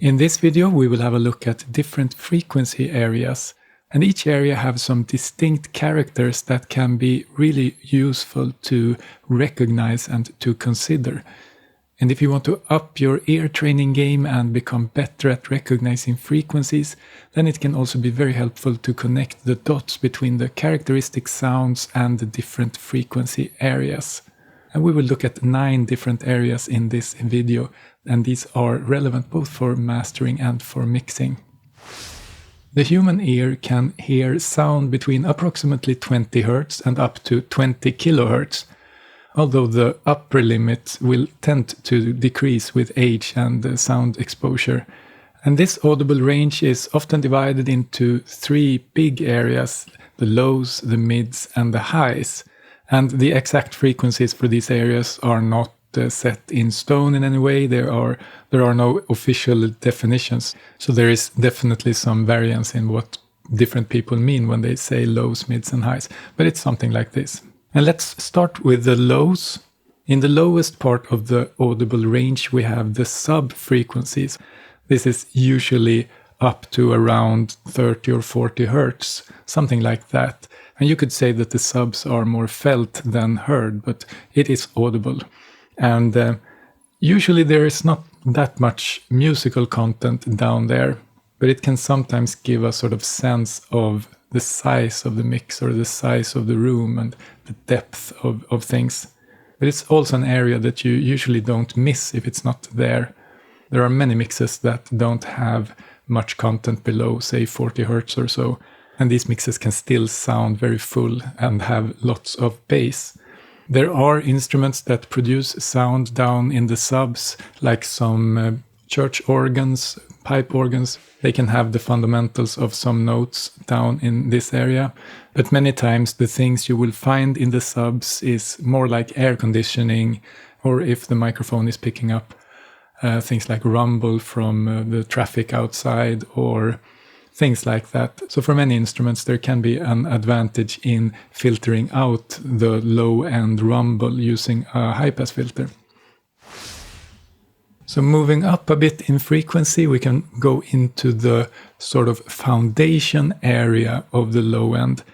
In this video we will have a look at different frequency areas, and each area has some distinct characters that can be really useful to recognize and to consider. And if you want to up your ear training game and become better at recognizing frequencies, then it can also be very helpful to connect the dots between the characteristic sounds and the different frequency areas. And we will look at 9 different areas in this video, and these are relevant both for mastering and for mixing. The human ear can hear sound between approximately 20 Hz and up to 20 kHz, although the upper limit will tend to decrease with age and sound exposure. And this audible range is often divided into 3 big areas: the lows, the mids, and the highs. And the exact frequencies for these areas are not set in stone in any way. There are no official definitions. So there is definitely some variance in what different people mean when they say lows, mids, and highs. But it's something like this. And let's start with the lows. In the lowest part of the audible range, we have the sub-frequencies. This is usually up to around 30 or 40 Hertz, something like that. And you could say that the subs are more felt than heard, but it is audible. And usually there is not that much musical content down there, but it can sometimes give a sort of sense of the size of the mix or the size of the room and the depth of things. But it's also an area that you usually don't miss if it's not there. There are many mixes that don't have much content below, say 40 Hertz or so. And these mixes can still sound very full and have lots of bass. There are instruments that produce sound down in the subs, like some church organs, pipe organs. They can have the fundamentals of some notes down in this area. But many times the things you will find in the subs is more like air conditioning, or if the microphone is picking up things like rumble from the traffic outside or things like that. So for many instruments there can be an advantage in filtering out the low-end rumble using a high-pass filter. So moving up a bit in frequency, we can go into the sort of foundation area of the low end.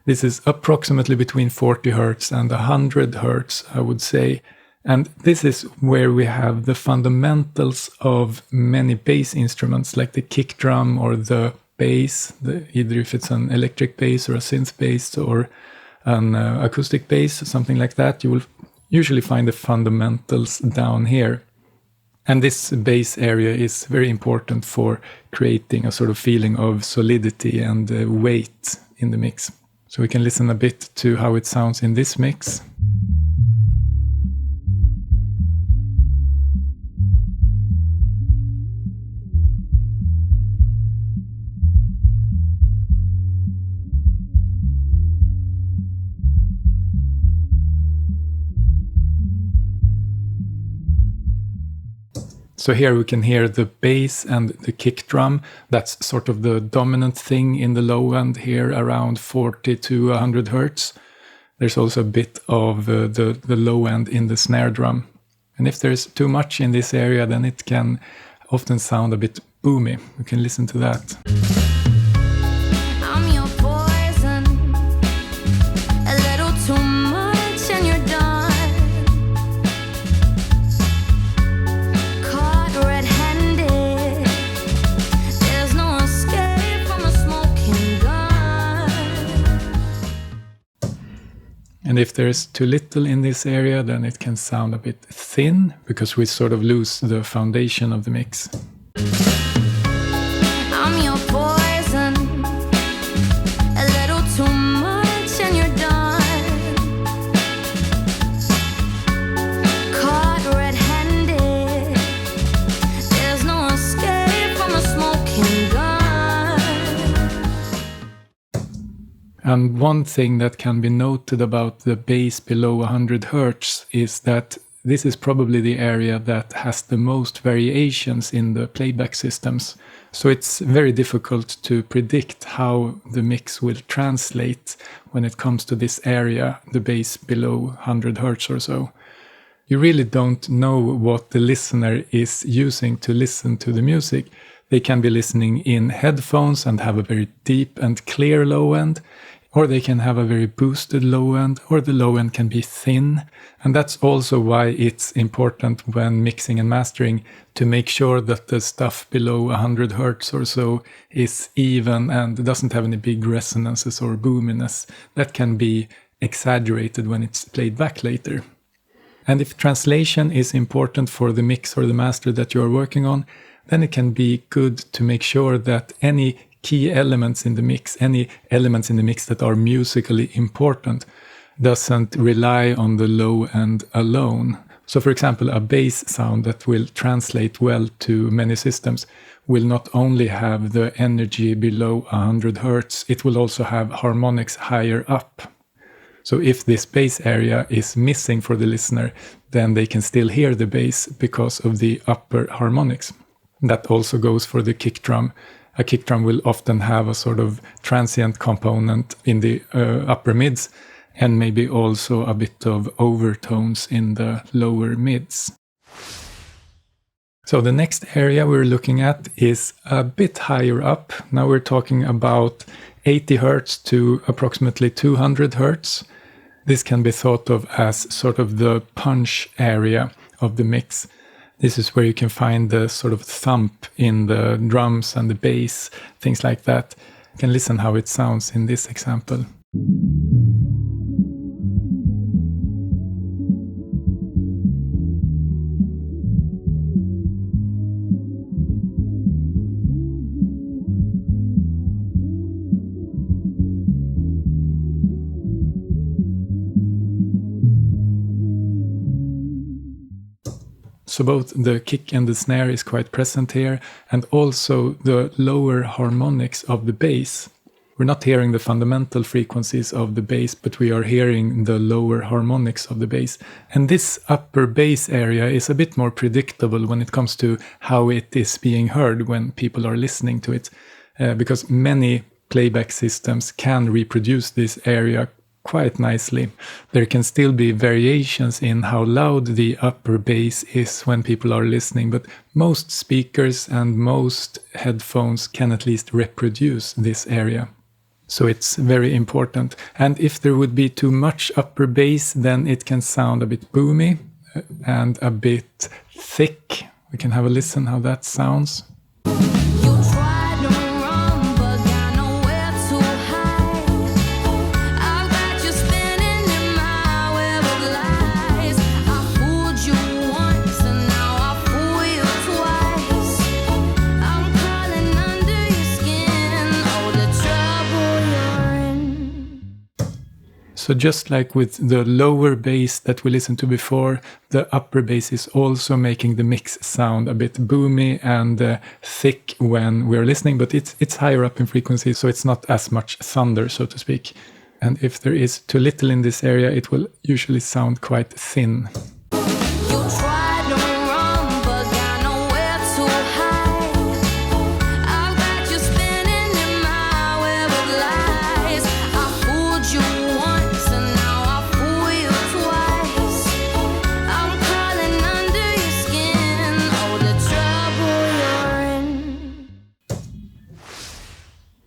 This is approximately between 40 Hz and 100 Hz, I would say. And this is where we have the fundamentals of many bass instruments, like the kick drum or the bass, either if it's an electric bass or a synth bass or an acoustic bass, something like that. You will usually find the fundamentals down here. And this bass area is very important for creating a sort of feeling of solidity and weight in the mix. So we can listen a bit to how it sounds in this mix. So here we can hear the bass and the kick drum. That's sort of the dominant thing in the low end here, around 40 to 100 Hertz. There's also a bit of the low end in the snare drum. And if there's too much in this area, then it can often sound a bit boomy. We can listen to that. And if there's too little in this area, then it can sound a bit thin, because we sort of lose the foundation of the mix. I'm your poison, a little too much and you're done. Caught red-handed, there's no escape from a smoking gun. And one thing that can be noted about the bass below 100 Hz is that this is probably the area that has the most variations in the playback systems. So it's very difficult to predict how the mix will translate when it comes to this area, the bass below 100 Hz or so. you really don't know what the listener is using to listen to the music. They can be listening in headphones and have a very deep and clear low end, or they can have a very boosted low end, or the low end can be thin. And that's also why it's important when mixing and mastering to make sure that the stuff below 100 hertz or so is even and doesn't have any big resonances or boominess that can be exaggerated when it's played back later. And if translation is important for the mix or the master that you're working on, then it can be good to make sure that any key elements in the mix, any elements in the mix that are musically important, doesn't rely on the low end alone. So for example, a bass sound that will translate well to many systems will not only have the energy below 100 hertz, it will also have harmonics higher up. So if this bass area is missing for the listener, then they can still hear the bass because of the upper harmonics. That also goes for the kick drum. A kick drum will often have a sort of transient component in the upper mids, and maybe also a bit of overtones in the lower mids. So the next area we're looking at is a bit higher up. Now we're talking about 80 hertz to approximately 200 hertz. This can be thought of as sort of the punch area of the mix. This is where you can find the sort of thump in the drums and the bass, things like that. You can listen how it sounds in this example. So both the kick and the snare is quite present here, and also the lower harmonics of the bass. We're not hearing the fundamental frequencies of the bass, but we are hearing the lower harmonics of the bass. And this upper bass area is a bit more predictable when it comes to how it is being heard when people are listening to it, because many playback systems can reproduce this area quite nicely. There can still be variations in how loud the upper bass is when people are listening, but most speakers and most headphones can at least reproduce this area. So it's very important. And if there would be too much upper bass, then it can sound a bit boomy and a bit thick. We can have a listen how that sounds. So just like with the lower bass that we listened to before, the upper bass is also making the mix sound a bit boomy and thick when we're listening, but it's higher up in frequency, so it's not as much thunder, so to speak. And if there is too little in this area, it will usually sound quite thin.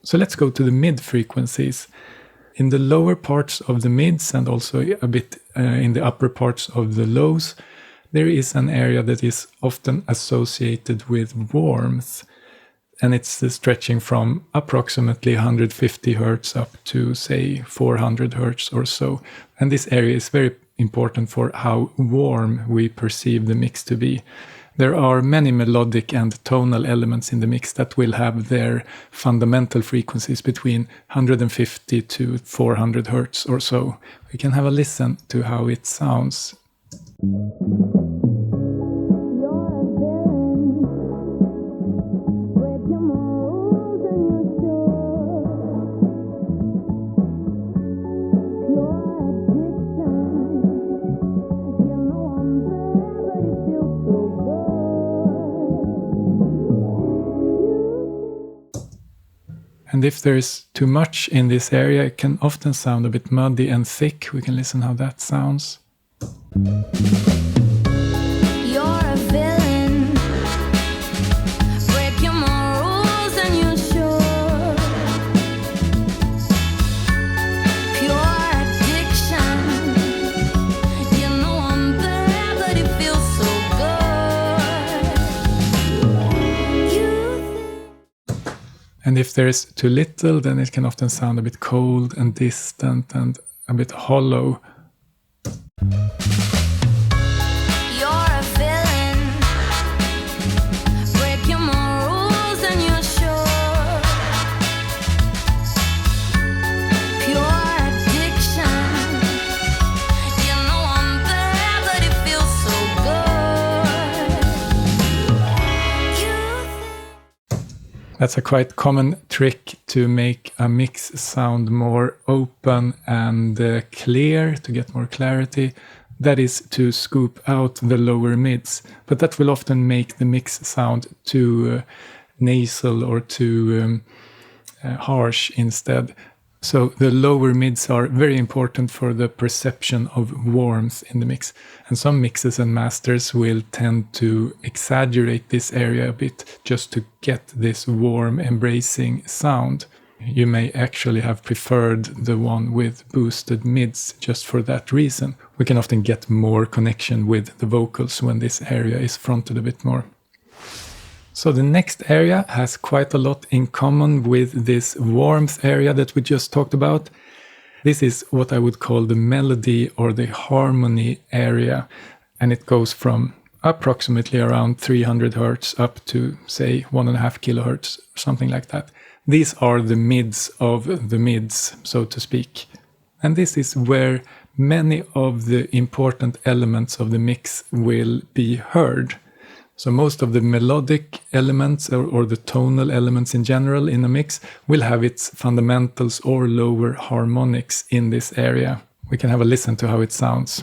So let's go to the mid frequencies. In the lower parts of the mids and also a bit in the upper parts of the lows, there is an area that is often associated with warmth. And it's stretching from approximately 150 hertz up to, say, 400 hertz or so. And this area is very important for how warm we perceive the mix to be. There are many melodic and tonal elements in the mix that will have their fundamental frequencies between 150 to 400 hertz or so. We can have a listen to how it sounds. And if there's too much in this area, it can often sound a bit muddy and thick. We can listen how that sounds. And if there's too little, then it can often sound a bit cold and distant and a bit hollow. That's a quite common trick to make a mix sound more open and clear, to get more clarity. That is to scoop out the lower mids, but that will often make the mix sound too nasal or too harsh instead. So the lower mids are very important for the perception of warmth in the mix. And some mixes and masters will tend to exaggerate this area a bit just to get this warm, embracing sound. You may actually have preferred the one with boosted mids just for that reason. We can often get more connection with the vocals when this area is fronted a bit more. So the next area has quite a lot in common with this warmth area that we just talked about. This is what I would call the melody or the harmony area, and it goes from approximately around 300 hertz up to, say, 1.5 kilohertz, something like that. These are the mids of the mids, so to speak. And this is where many of the important elements of the mix will be heard. So most of the melodic elements or the tonal elements in general in a mix will have its fundamentals or lower harmonics in this area. We can have a listen to how it sounds.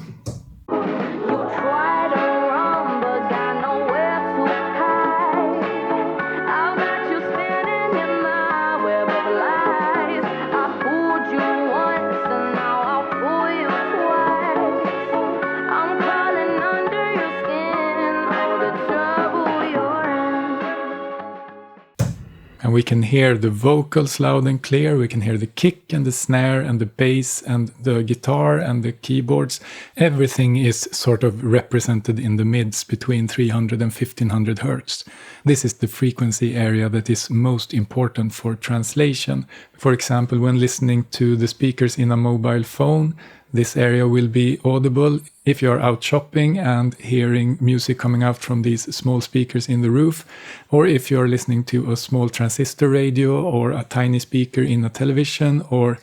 And we can hear the vocals loud and clear. We can hear the kick and the snare and the bass and the guitar and the keyboards. Everything is sort of represented in the mids between 300 and 1500 hertz. This is the frequency area that is most important for translation. For example, when listening to the speakers in a mobile phone, this area will be audible if you're out shopping and hearing music coming out from these small speakers in the roof, or if you're listening to a small transistor radio or a tiny speaker in a television, or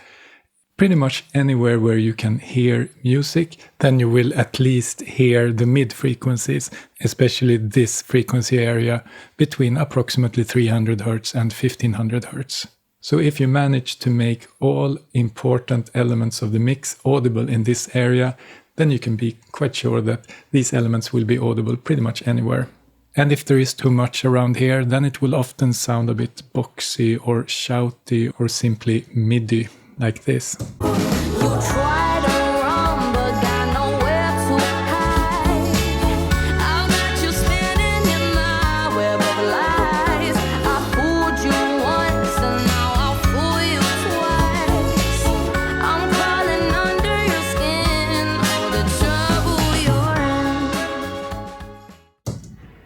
pretty much anywhere where you can hear music, then you will at least hear the mid frequencies, especially this frequency area between approximately 300 hertz and 1500 hertz. So if you manage to make all important elements of the mix audible in this area, then you can be quite sure that these elements will be audible pretty much anywhere. And if there is too much around here, then it will often sound a bit boxy or shouty or simply MIDI, like this.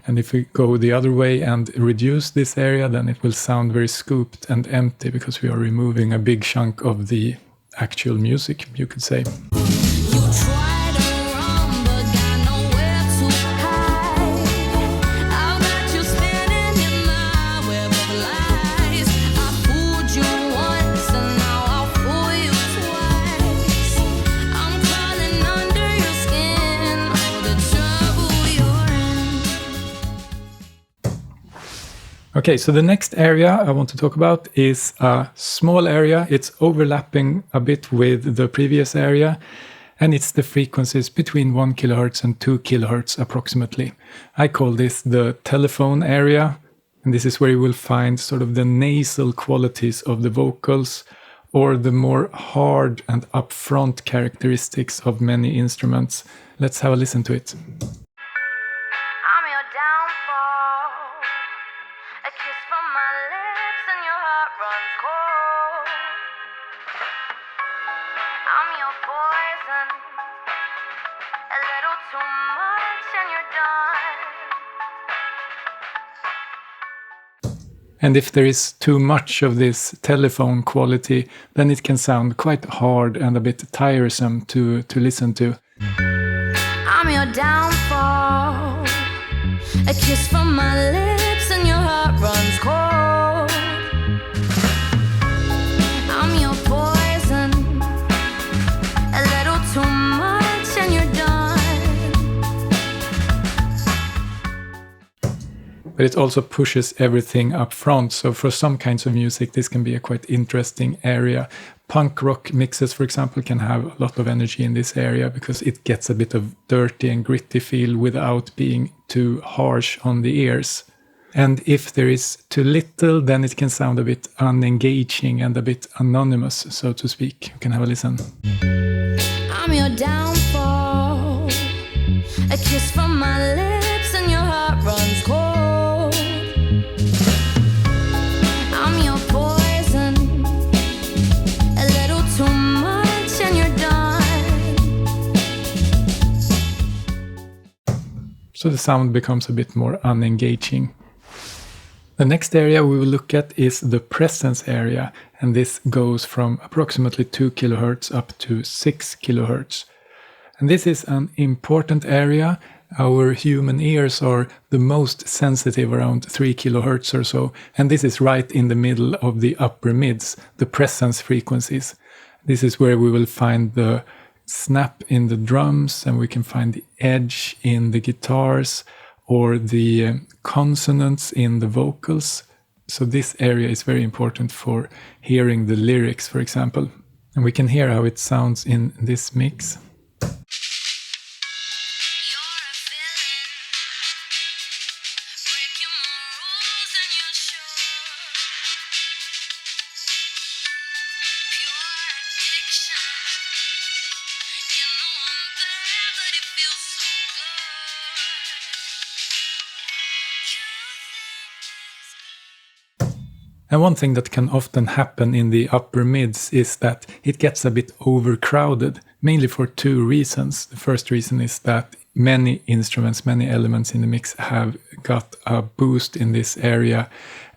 And if we go the other way and reduce this area, then it will sound very scooped and empty because we are removing a big chunk of the actual music, you could say. Okay, so the next area I want to talk about is a small area. It's overlapping a bit with the previous area, and it's the frequencies between 1 kilohertz and 2 kilohertz approximately. I call this the telephone area, and this is where you will find sort of the nasal qualities of the vocals or the more hard and upfront characteristics of many instruments. Let's have a listen to it. A kiss from my lips and your heart runs cold. I'm your poison, a little too much and you're done. And if there is too much of this telephone quality, then it can sound quite hard and a bit tiresome to listen to. I'm your downfall. A kiss from my lips and your heart runs cold. I'm your poison. A little too much and you're done. But it also pushes everything up front. So for some kinds of music, this can be a quite interesting area. Punk rock mixes, for example, can have a lot of energy in this area because it gets a bit of dirty and gritty feel without being too harsh on the ears. And if there is too little, then it can sound a bit unengaging and a bit anonymous, so to speak. You can have a listen. I'm your downfall. A kiss from my lips and your heart runs cold. I'm your poison. A little too much and you're done. So the sound becomes a bit more unengaging. The next area we will look at is the presence area, and this goes from approximately 2 kHz up to 6 kHz. And this is an important area. Our human ears are the most sensitive, around 3 kHz or so, and this is right in the middle of the upper mids, the presence frequencies. This is where we will find the snap in the drums, and we can find the edge in the guitars, or the consonants in the vocals. So this area is very important for hearing the lyrics, for example. And we can hear how it sounds in this mix. You're a villain. Breaking my rules and you're sure. Pure addiction. You know I'm bad, but it feels so good. And one thing that can often happen in the upper mids is that it gets a bit overcrowded, mainly for two reasons. The first reason is that many instruments, many elements in the mix have got a boost in this area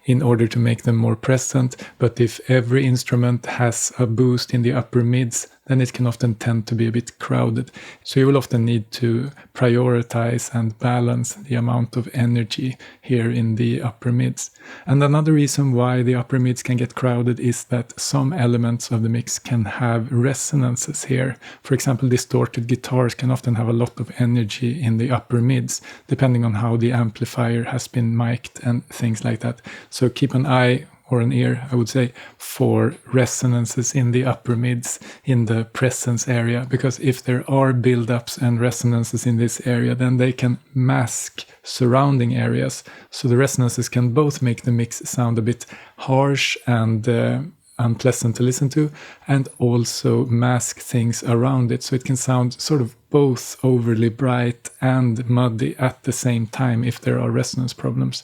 in order to make them more present. But if every instrument has a boost in the upper mids, then it can often tend to be a bit crowded. So you will often need to prioritize and balance the amount of energy here in the upper mids. And another reason why the upper mids can get crowded is that some elements of the mix can have resonances here. For example, distorted guitars can often have a lot of energy in the upper mids, depending on how the amplifier has been mic'd and things like that. So keep an eye, or an ear, I would say, for resonances in the upper mids in the presence area, because if there are build-ups and resonances in this area, then they can mask surrounding areas. So the resonances can both make the mix sound a bit harsh and unpleasant to listen to, and also mask things around it. So it can sound sort of both overly bright and muddy at the same time if there are resonance problems.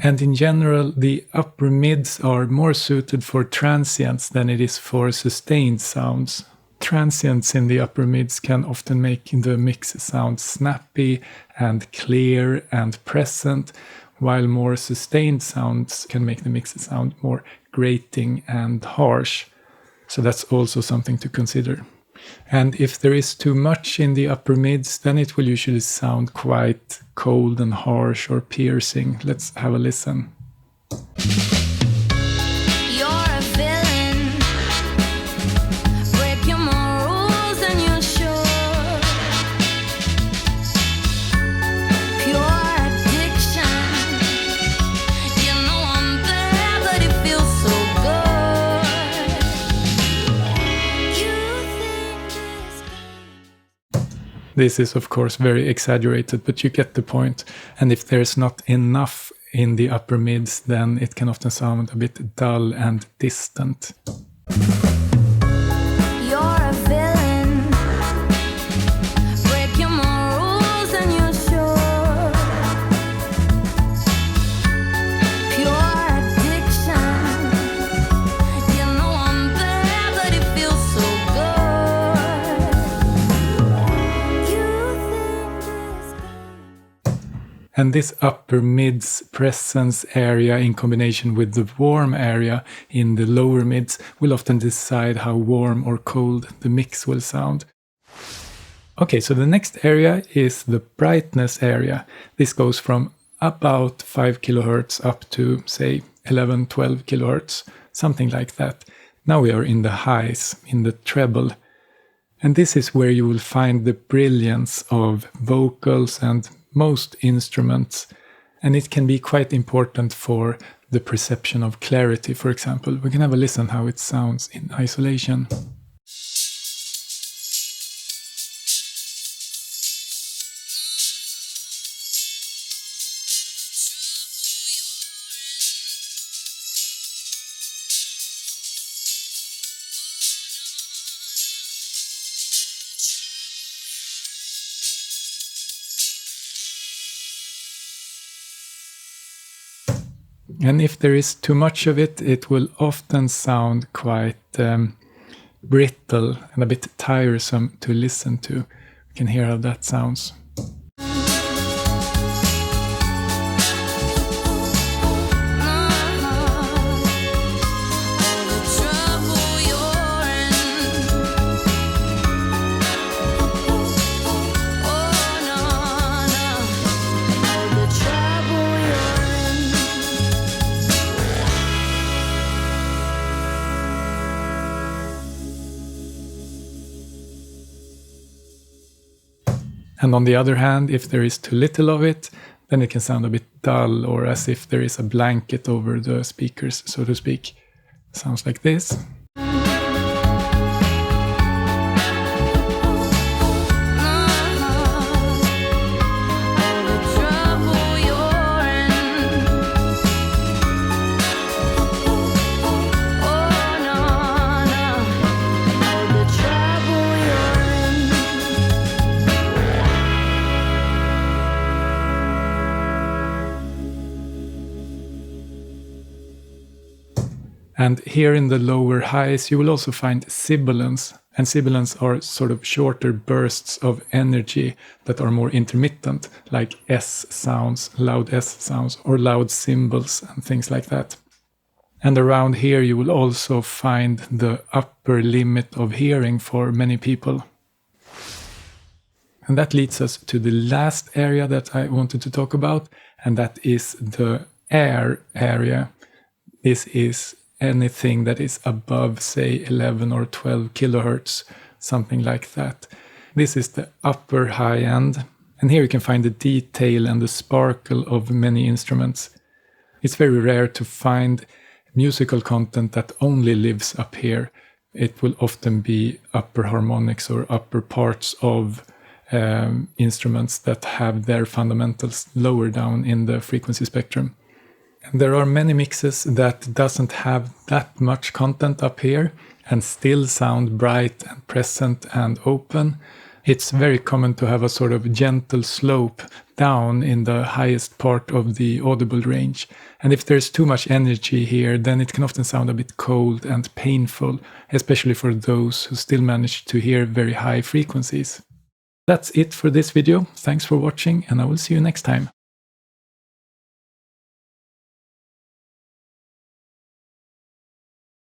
And in general, the upper mids are more suited for transients than it is for sustained sounds. Transients in the upper mids can often make the mix sound snappy and clear and present, while more sustained sounds can make the mix sound more grating and harsh. So that's also something to consider. And if there is too much in the upper mids, then it will usually sound quite cold and harsh or piercing. Let's have a listen. You're a villain. Breaking my rules and you're sure. Pure addiction. You know I'm bad, but it feels so good. You think This is, of course, very exaggerated, but you get the point. And if there's not enough in the upper mids, then it can often sound a bit dull and distant. you're a villain. Breaking my rules and you're sure. Pure addiction. You know I'm bad, but it feels so good. You think this. And this upper mids presence area in combination with the warm area in the lower mids will often decide how warm or cold the mix will sound. Okay, so the next area is the brightness area. This goes from about 5 kilohertz up to, say, 11, 12 kilohertz, something like that. Now we are in the highs, in the treble. And this is where you will find the brilliance of vocals and most instruments. And it can be quite important for the perception of clarity, for example. We can have a listen how it sounds in isolation. And if there is too much of it, it will often sound quite brittle and a bit tiresome to listen to. You can hear how that sounds. And on the other hand, if there is too little of it, then it can sound a bit dull, or as if there is a blanket over the speakers, so to speak. Sounds like this. And here in the lower highs, you will also find sibilants. And sibilants are sort of shorter bursts of energy that are more intermittent, like S sounds, loud S sounds, or loud cymbals and things like that. And around here, you will also find the upper limit of hearing for many people. And that leads us to the last area that I wanted to talk about, and that is the air area. This is anything that is above, say, 11 or 12 kilohertz, something like that. This is the upper high end. And here you can find the detail and the sparkle of many instruments. It's very rare to find musical content that only lives up here. It will often be upper harmonics or upper parts of instruments that have their fundamentals lower down in the frequency spectrum. And there are many mixes that doesn't have that much content up here and still sound bright and present and open. It's very common to have a sort of gentle slope down in the highest part of the audible range. And if there's too much energy here, then it can often sound a bit cold and painful, especially for those who still manage to hear very high frequencies. That's it for this video. Thanks for watching, and I will see you next time.